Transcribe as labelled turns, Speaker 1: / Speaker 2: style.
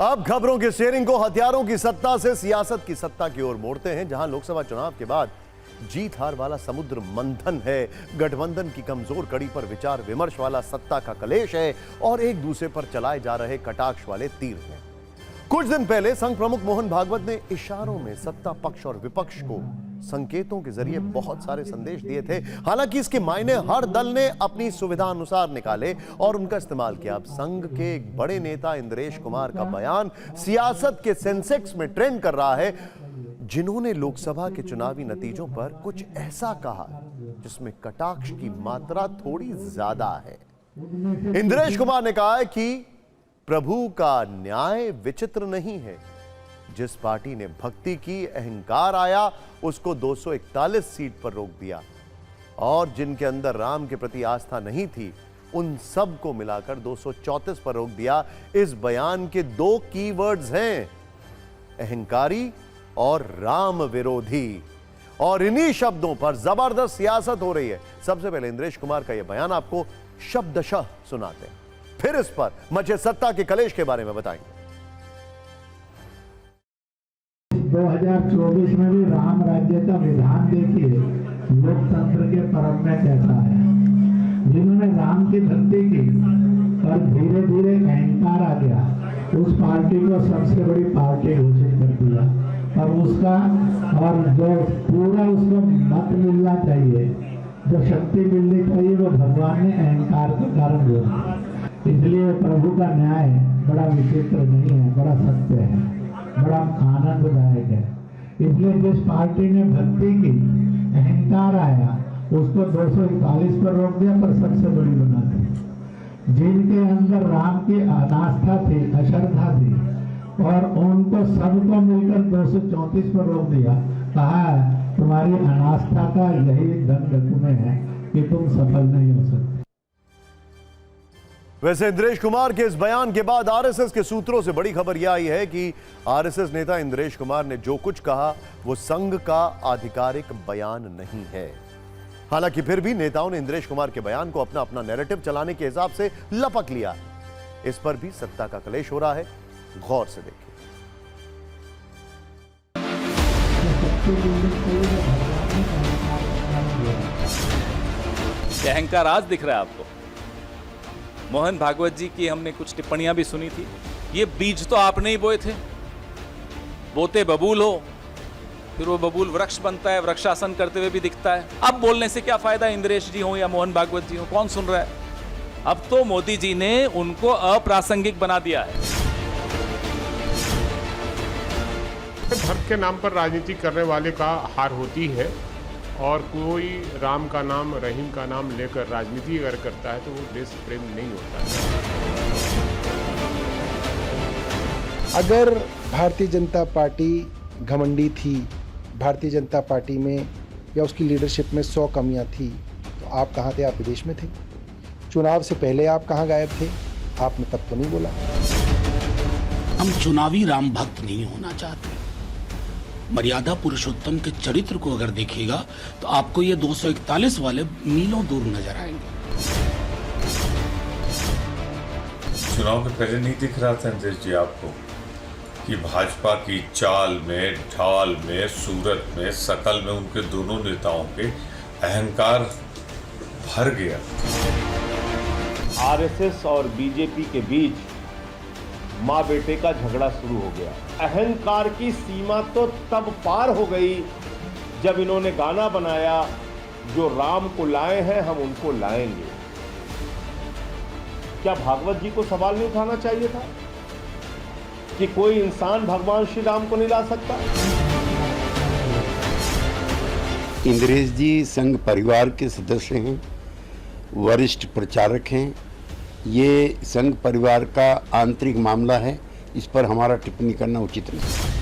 Speaker 1: अब खबरों के शेयरिंग को हथियारों की सत्ता से सियासत की सत्ता की ओर मोड़ते हैं, जहां लोकसभा चुनाव के बाद जीत हार वाला समुद्र मंथन है, गठबंधन की कमजोर कड़ी पर विचार विमर्श वाला सत्ता का कलेश है और एक दूसरे पर चलाए जा रहे कटाक्ष वाले तीर हैं। कुछ दिन पहले संघ प्रमुख मोहन भागवत ने इशारों में सत्ता पक्ष और विपक्ष को संकेतों के जरिए बहुत सारे संदेश दिए थे। हालांकि इसके मायने हर दल ने अपनी सुविधा अनुसार निकाले और उनका इस्तेमाल किया। अब संघ के एक बड़े नेता इंद्रेश कुमार का बयान सियासत के सेंसेक्स में ट्रेंड कर रहा है, जिन्होंने लोकसभा के चुनावी नतीजों पर कुछ ऐसा कहा जिसमें कटाक्ष की मात्रा थोड़ी ज्यादा है। इंद्रेश कुमार ने कहा है कि प्रभु का न्याय विचित्र नहीं है। जिस पार्टी ने भक्ति की, अहंकार आया, उसको 241 सीट पर रोक दिया और जिनके अंदर राम के प्रति आस्था नहीं थी, उन सब को मिलाकर 234 पर रोक दिया। इस बयान के दो कीवर्ड्स हैं, अहंकारी और राम विरोधी, और इन्हीं शब्दों पर जबरदस्त सियासत हो रही है। सबसे पहले इंद्रेश कुमार का यह बयान आपको शब्दशः सुनाते हैं, फिर इस पर मचे सत्ता के कलेश के बारे में बताएंगे।
Speaker 2: 2024 में भी राम राज्य का विधान देखिए लोकतंत्र के परम में कैसा है। जिन्होंने राम की भक्ति की और धीरे धीरे अहंकार आ गया, उस पार्टी को सबसे बड़ी पार्टी घोषित कर दिया और उसका और जो पूरा उसको मत मिलना चाहिए, जो शक्ति मिलनी चाहिए, वो भगवान ने अहंकार के कारण दिया। इसलिए प्रभु का न्याय बड़ा विचित्र नहीं है, बड़ा सत्य है, बड़ा आनंददायक है। इसलिए जिस पार्टी ने भक्ति की, अहंकार आया, उसको 241 पर रोक दिया, पर सबसे बड़ी बना दी। जिनके अंदर राम की अनास्था थी, अश्रद्धा थी, और उनको सबको मिलकर 234 पर रोक दिया। कहा तुम्हारी अनास्था का यही दंड तुम्हें है कि तुम सफल नहीं हो सकते।
Speaker 1: वैसे इंद्रेश कुमार के इस बयान के बाद आरएसएस के सूत्रों से बड़ी खबर यह आई है कि आरएसएस नेता इंद्रेश कुमार ने जो कुछ कहा वो संघ का आधिकारिक बयान नहीं है। हालांकि फिर भी नेताओं ने इंद्रेश कुमार के बयान को अपना अपना नैरेटिव चलाने के हिसाब से लपक लिया है। इस पर भी सत्ता का कलेश हो रहा है, गौर से देखिए।
Speaker 3: अहंकार आज दिख रहा है आपको। मोहन भागवत जी की हमने कुछ टिप्पणियां भी सुनी थी। ये बीज तो आपने ही बोए थे, बोते बबूल हो, फिर वो बबूल वृक्ष बनता है, वृक्षासन करते हुए भी दिखता है। अब बोलने से क्या फायदा, इंद्रेश जी हो या मोहन भागवत जी हो, कौन सुन रहा है? अब तो मोदी जी ने उनको अप्रासंगिक बना दिया है।
Speaker 4: धर्म के नाम पर राजनीति करने वाले का हार होती है, और कोई राम का नाम, रहीम का नाम लेकर राजनीति अगर करता है तो वो देश प्रेम नहीं होता है।
Speaker 5: अगर भारतीय जनता पार्टी घमंडी थी, भारतीय जनता पार्टी में या उसकी लीडरशिप में 100 कमियां थी, तो आप कहाँ थे? आप विदेश में थे। चुनाव से पहले आप कहाँ गायब थे? आपने तब तो नहीं बोला।
Speaker 6: हम चुनावी राम भक्त नहीं होना चाहते। मर्यादा पुरुषोत्तम के चरित्र को अगर देखिएगा तो आपको ये 241 वाले मीलों दूर नजर आएंगे।
Speaker 7: चुनाव के पहले नहीं दिख रहा था इंद्रेश जी आपको कि भाजपा की चाल में, ढाल में, सूरत में, शकल में उनके दोनों नेताओं के अहंकार भर गया।
Speaker 8: आरएसएस और बीजेपी के बीच माँ बेटे का झगड़ा शुरू हो गया। अहंकार की सीमा तो तब पार हो गई जब इन्होंने गाना बनाया, जो राम को लाए हैं हम उनको लाएंगे। क्या भागवत जी को सवाल नहीं उठाना चाहिए था कि कोई इंसान भगवान श्री राम को नहीं ला सकता?
Speaker 9: इंद्रेश जी संघ परिवार के सदस्य हैं, वरिष्ठ प्रचारक हैं। ये संघ परिवार का आंतरिक मामला है, इस पर हमारा टिप्पणी करना उचित नहीं।